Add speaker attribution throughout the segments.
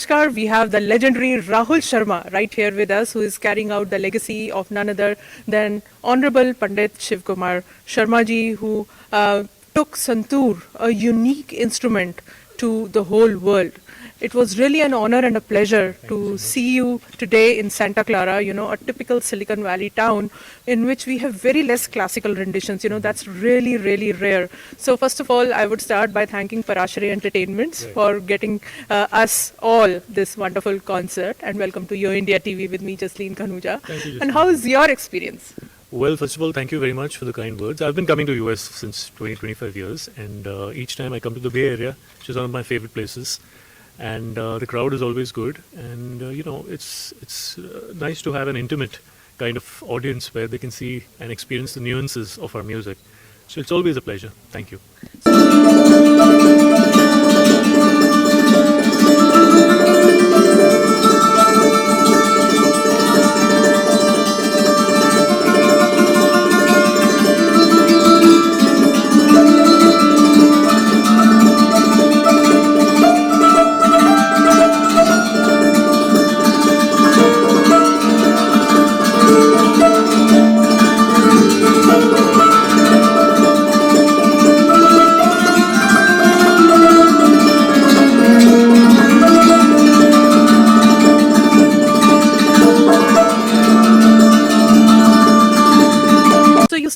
Speaker 1: Namaskar. We have the legendary Rahul Sharma right here with us, who is carrying out the legacy of none other than Honorable Pandit Shiv Kumar Sharma ji, who took Santoor, a unique instrument, to the whole world. It was really an honor and a pleasure to see you today in Santa Clara, a typical Silicon Valley town in which we have very less classical renditions. That's really, really rare. So first of all, I would start by thanking Parashari Entertainments for getting us all this wonderful concert. And welcome to YoIndiaTV with me, Jasleen, Khanuja.
Speaker 2: Thank you, Jasleen.
Speaker 1: And how is your experience?
Speaker 2: Well, first of all, thank you very much for the kind words. I've been coming to US since 25 years, and each time I come to the Bay Area, which is one of my favorite places, and the crowd is always good, and it's nice to have an intimate kind of audience where they can see and experience the nuances of our music. So it's always a pleasure. Thank you.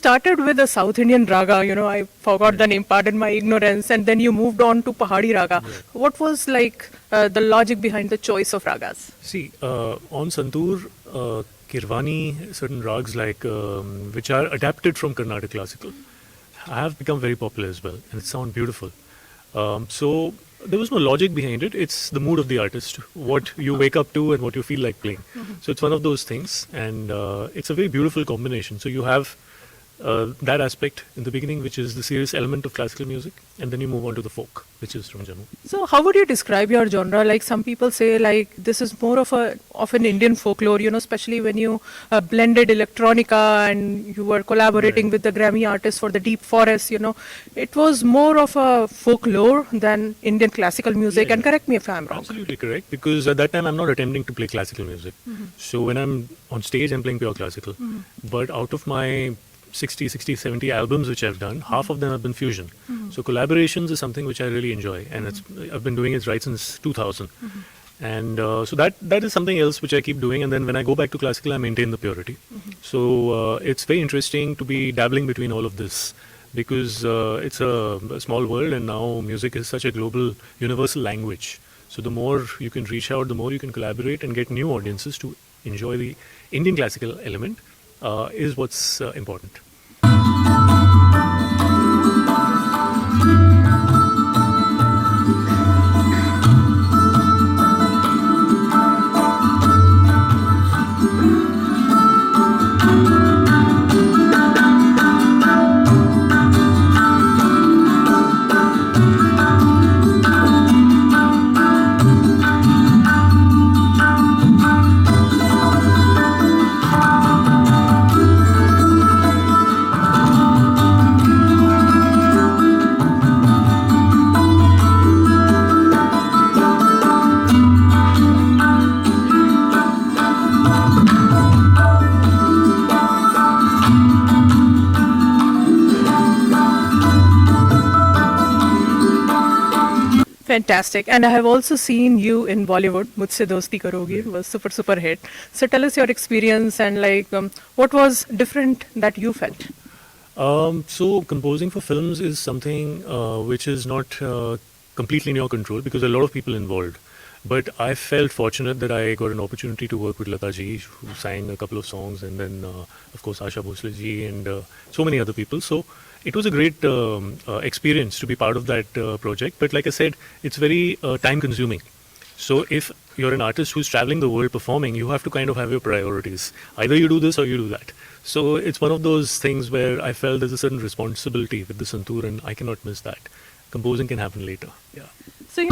Speaker 1: Started with a South Indian Raga, I forgot the name, pardon my ignorance, and then you moved on to Pahadi Raga. What was the logic behind the choice of ragas?
Speaker 2: See, on Santoor, Kirwani, certain rags which are adapted from Carnatic classical have become very popular as well, and it sounds beautiful. So there was no logic behind it. It's the mood of the artist, what you wake up to and what you feel like playing. So it's one of those things, and it's a very beautiful combination. So you have that aspect in the beginning, which is the serious element of classical music, and then you move on to the folk, which is from Jammu.
Speaker 1: So how would you describe your genre? Some people say this is more of an Indian folklore, especially when you blended electronica and you were collaborating with the Grammy artist for the Deep Forest, it was more of a folklore than Indian classical music. And correct me if I'm wrong.
Speaker 2: Absolutely correct, because at that time I'm not attempting to play classical music. So when I'm on stage, I'm playing pure classical. But out of my 60, 70 albums which I've done, half of them have been fusion. So collaborations is something which I really enjoy, and I've been doing it right since 2000. And so that is something else which I keep doing, and then when I go back to classical, I maintain the purity. So it's very interesting to be dabbling between all of this, because it's a small world, and now music is such a global, universal language. So the more you can reach out, the more you can collaborate and get new audiences to enjoy the Indian classical element is what's important.
Speaker 1: Fantastic. And I have also seen you in Bollywood. Mujhse Dosti Karogi was super hit. So tell us your experience and what was different that you felt?
Speaker 2: So composing for films is something which is not completely in your control, because there are a lot of people involved. But I felt fortunate that I got an opportunity to work with Lata ji, who sang a couple of songs, and then of course Asha Bhosle ji and so many other people. So it was a great experience to be part of that project. But like I said, it's very time consuming. So if you're an artist who's traveling the world performing, you have to kind of have your priorities. Either you do this or you do that. So it's one of those things where I felt there's a certain responsibility with the Santoor, and I cannot miss that. Composing can happen later. Yeah.
Speaker 1: So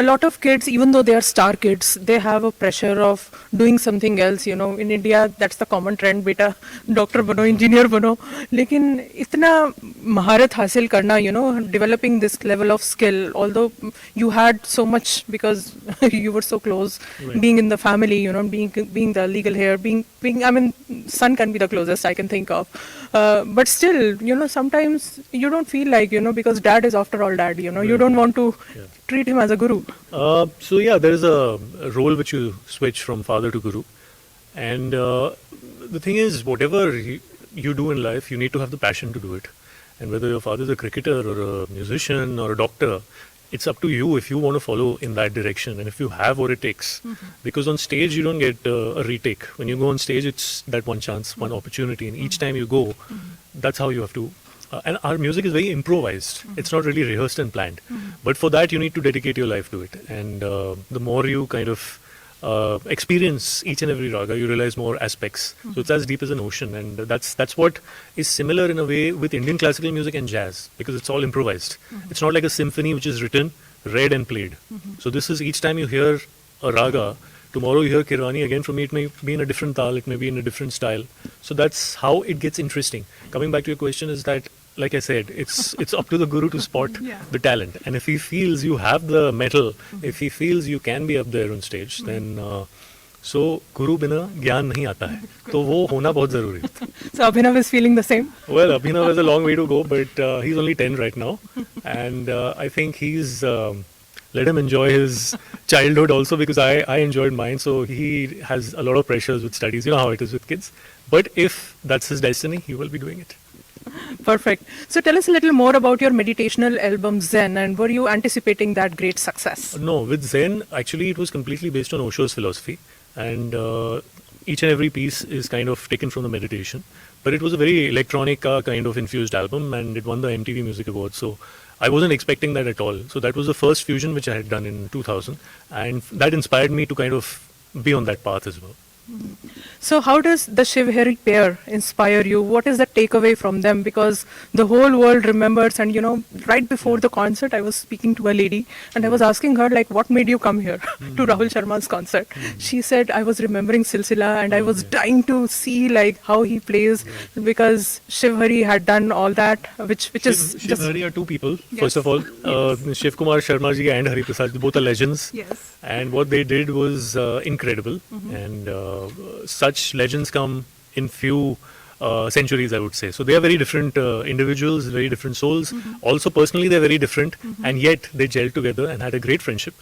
Speaker 1: lot of kids, even though they are star kids, they have a pressure of doing something else. You know, in India, that's the common trend, beta, doctor bano, engineer bano. लेकिन इतना महारत हासिल करना, you know, developing this level of skill, although you had so much because you were so close,
Speaker 2: Right.
Speaker 1: being in the family, you know, being the legal heir, being I mean, son can be the closest I can think of. But still, you know, sometimes you don't feel like, you know, because dad is after all dad, you know, you don't want to treat him as a guru.
Speaker 2: So yeah, there is a role which you switch from father to guru, and the thing is, whatever you do in life, you need to have the passion to do it. And whether your father is a cricketer or a musician or a doctor, it's up to you if you want to follow in that direction and if you have what it takes. Because on stage, you don't get a retake. When you go on stage, it's that one chance, one opportunity, and each time you go, that's how you have to. And our music is very improvised. It's not really rehearsed and planned. But for that, you need to dedicate your life to it. And the more you kind of experience each and every raga, you realize more aspects. So it's as deep as an ocean, and that's what is similar in a way with Indian classical music and jazz, because it's all improvised. It's not like a symphony which is written, read and played. So this is, each time you hear a raga, tomorrow you hear Kirwani, again from me it may be in a different tal, it may be in a different style. So that's how it gets interesting. Coming back to your question is that, like I said, it's up to the guru to spot the talent. And if he feels you have the metal, if he feels you can be up there on stage, then so guru bina gyan nahi aata hai. तो वो होना बहुत जरूरी है.
Speaker 1: So Abhinav is feeling the same?
Speaker 2: Well, Abhinav has a long way to go, but he's only 10 right now. And I think he's let him enjoy his childhood also, because I enjoyed mine. So he has a lot of pressures with studies. You know how it is with kids. But if that's his destiny, he will be doing it.
Speaker 1: Perfect. So tell us a little more about your meditational album Zen, and were you anticipating that great success?
Speaker 2: No, with Zen, actually it was completely based on Osho's philosophy, and each and every piece is kind of taken from the meditation. But it was a very electronic kind of infused album, and it won the MTV Music Award. So I wasn't expecting that at all. So that was the first fusion which I had done in 2000, and that inspired me to kind of be on that path as well.
Speaker 1: So how does the Shiv Hari pair inspire you? What is the takeaway from them? Because the whole world remembers, and you know, right before the concert, I was speaking to a lady and I was asking her, like, what made you come here to Rahul Sharma's concert? She said, I was remembering Silsila and I was dying to see like how he plays, because Shiv Hari had done all that, which is
Speaker 2: Shiv Hari are two people. First of all, Shiv Kumar Sharma ji and Hari Prasad, both are legends.
Speaker 1: Yes.
Speaker 2: And what they did was incredible. And such legends come in few centuries, I would say. So they are very different individuals, very different souls. Also personally, they're very different, and yet they gelled together and had a great friendship.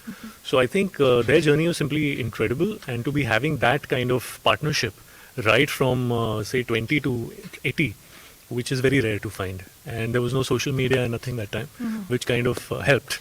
Speaker 2: So I think their journey was simply incredible, and to be having that kind of partnership right from say 20 to 80, which is very rare to find. And there was no social media and nothing that time, which kind of helped.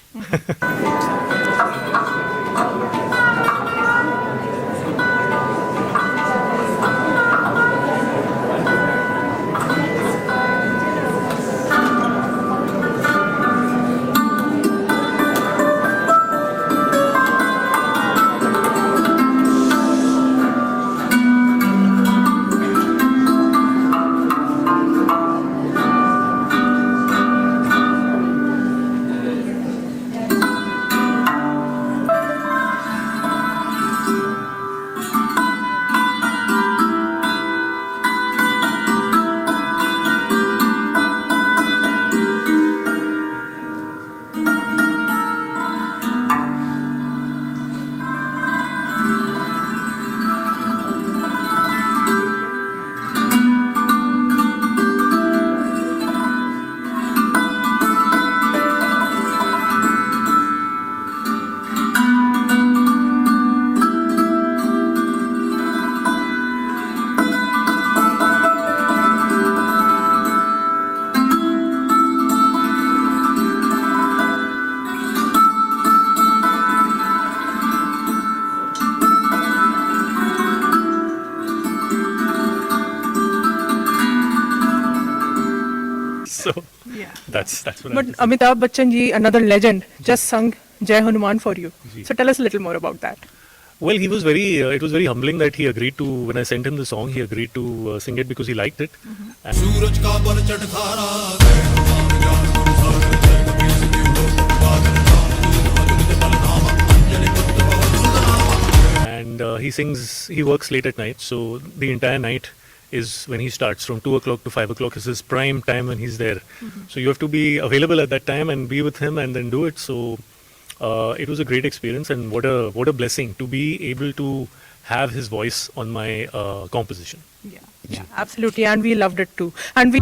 Speaker 2: So that's what.
Speaker 1: But Amitabh Bachchan ji, another legend, just sung Jai Hanuman for you. So tell us a little more about that.
Speaker 2: Well, he was very. It was very humbling that he agreed to. When I sent him the song, he agreed to sing it because he liked it. And he works late at night, so the entire night is when he starts. From 2 o'clock to 5 o'clock is his prime time when he's there. So you have to be available at that time and be with him and then do it. So it was a great experience, and what a blessing to be able to have his voice on my composition.
Speaker 1: Yeah, absolutely, and we loved it too. And we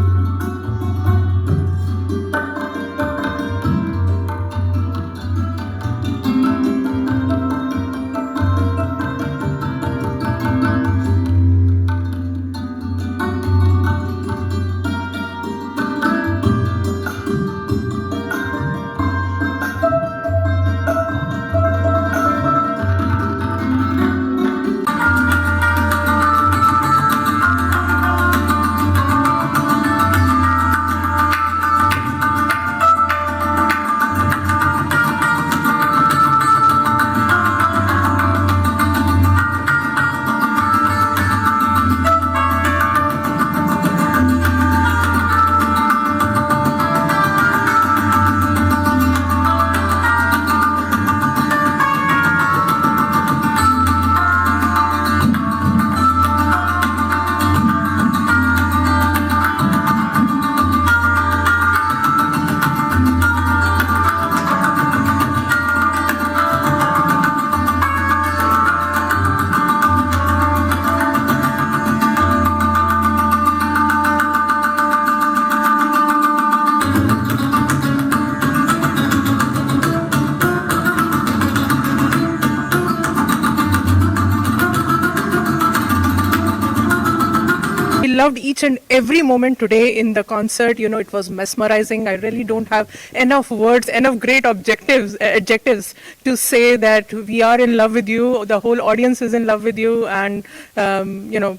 Speaker 1: loved each and every moment today in the concert. You know, it was mesmerizing. I really don't have enough words, enough great adjectives to say that we are in love with you. The whole audience is in love with you, and you know,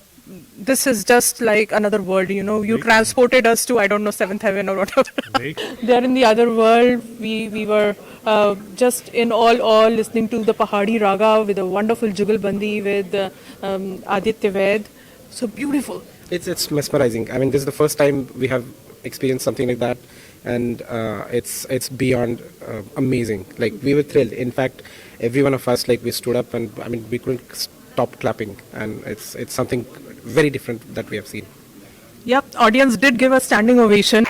Speaker 1: this is just like another world. You know, you transported us to, I don't know, seventh heaven or whatever. There in the other world, we were just in all listening to the Pahadi Raga with a wonderful Jugalbandi with Aditya Ved. So beautiful.
Speaker 3: It's mesmerizing. I mean, this is the first time we have experienced something like that, and it's beyond amazing. Like, we were thrilled. In fact, every one of us, like, we stood up, and I mean, we couldn't stop clapping, and it's something very different that we have seen.
Speaker 1: Yep, audience did give a standing ovation.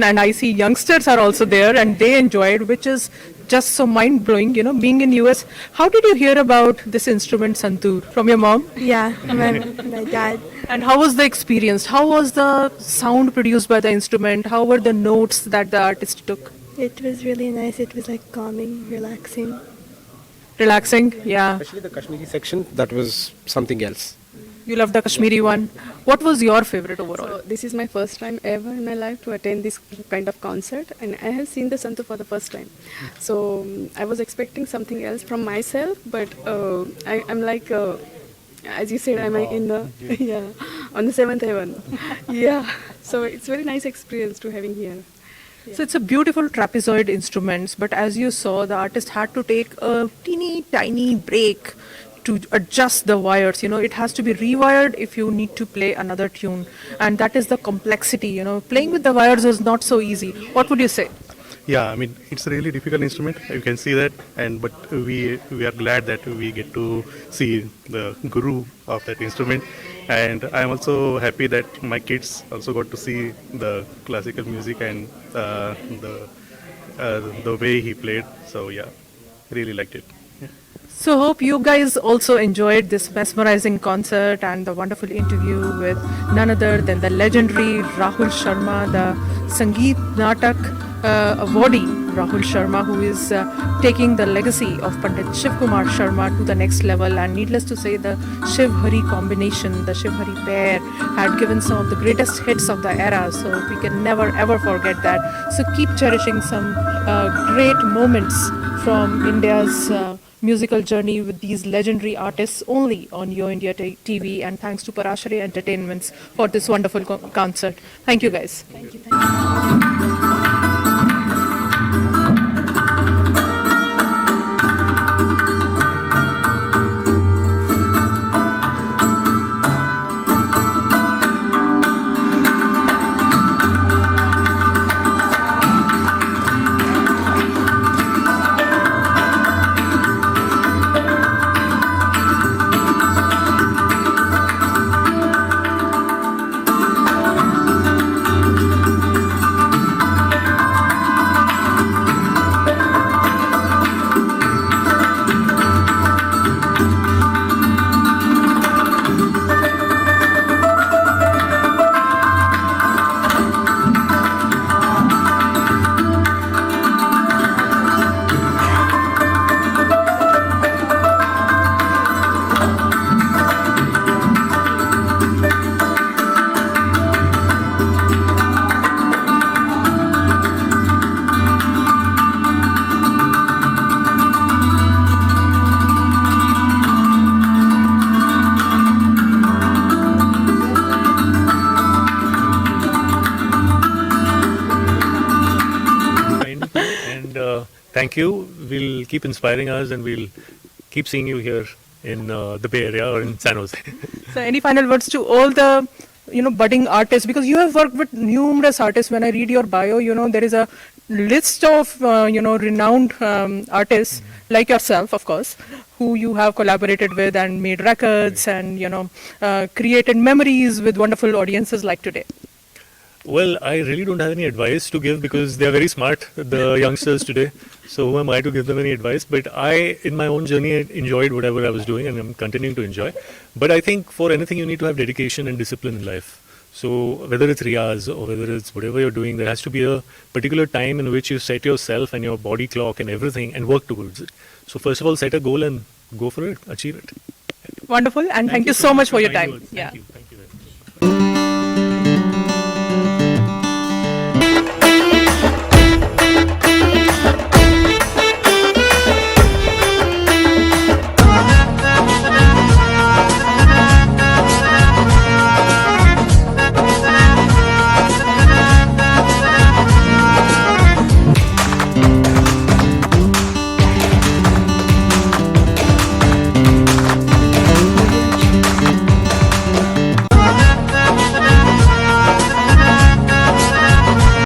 Speaker 1: And I see youngsters are also there and they enjoyed, which is just so mind-blowing, you know, being in US. How did you hear about this instrument, Santoor? From your mom?
Speaker 4: Yeah, my dad.
Speaker 1: And how was the experience? How was the sound produced by the instrument? How were the notes that the artist took?
Speaker 4: It was really nice. It was like calming, relaxing.
Speaker 1: Relaxing? Yeah.
Speaker 3: Especially the Kashmiri section, that was something else.
Speaker 1: You loved the Kashmiri one. What was your favorite overall?
Speaker 5: So this is my first time ever in my life to attend this kind of concert, and I have seen the Santoor for the first time. So I was expecting something else from myself, but I'm like, as you said, I'm in the on the seventh heaven. Yeah. So it's very nice experience to having here.
Speaker 1: So it's a beautiful trapezoid instrument, but as you saw, the artist had to take a teeny tiny break to adjust the wires. You know, it has to be rewired if you need to play another tune, and that is the complexity. You know, playing with the wires is not so easy. What would you say?
Speaker 6: Yeah, I mean, it's a really difficult instrument. You can see that, but we are glad that we get to see the guru of that instrument, and I'm also happy that my kids also got to see the classical music and the way he played. So yeah, really liked it.
Speaker 1: So hope you guys also enjoyed this mesmerizing concert and the wonderful interview with none other than the legendary Rahul Sharma, the Sangeet Natak awardee Rahul Sharma, who is taking the legacy of Pandit Shiv Kumar Sharma to the next level. And needless to say, the Shiv Hari combination, the Shiv Hari pair, had given some of the greatest hits of the era. So we can never ever forget that. So keep cherishing some great moments from India's musical journey with these legendary artists only on YoIndiaTV, and thanks to Parashari Entertainments for this wonderful concert. Thank you guys.
Speaker 4: Thank you.
Speaker 2: Thank you. We'll keep inspiring us, and we'll keep seeing you here in the Bay Area or in San Jose.
Speaker 1: So any final words to all the budding artists, because you have worked with numerous artists. When I read your bio, there is a list of renowned artists like yourself, of course, who you have collaborated with and made records and created memories with wonderful audiences like today.
Speaker 2: Well, I really don't have any advice to give because they are very smart, the youngsters today. So who am I to give them any advice? But I, in my own journey, enjoyed whatever I was doing, and I'm continuing to enjoy. But I think for anything, you need to have dedication and discipline in life. So whether it's riyaz or whether it's whatever you're doing, there has to be a particular time in which you set yourself and your body clock and everything and work towards it. So first of all, set a goal and go for it, achieve it.
Speaker 1: Wonderful, and thank you so much for your
Speaker 2: kind
Speaker 1: time.
Speaker 2: words.
Speaker 1: Yeah.
Speaker 2: Thank you.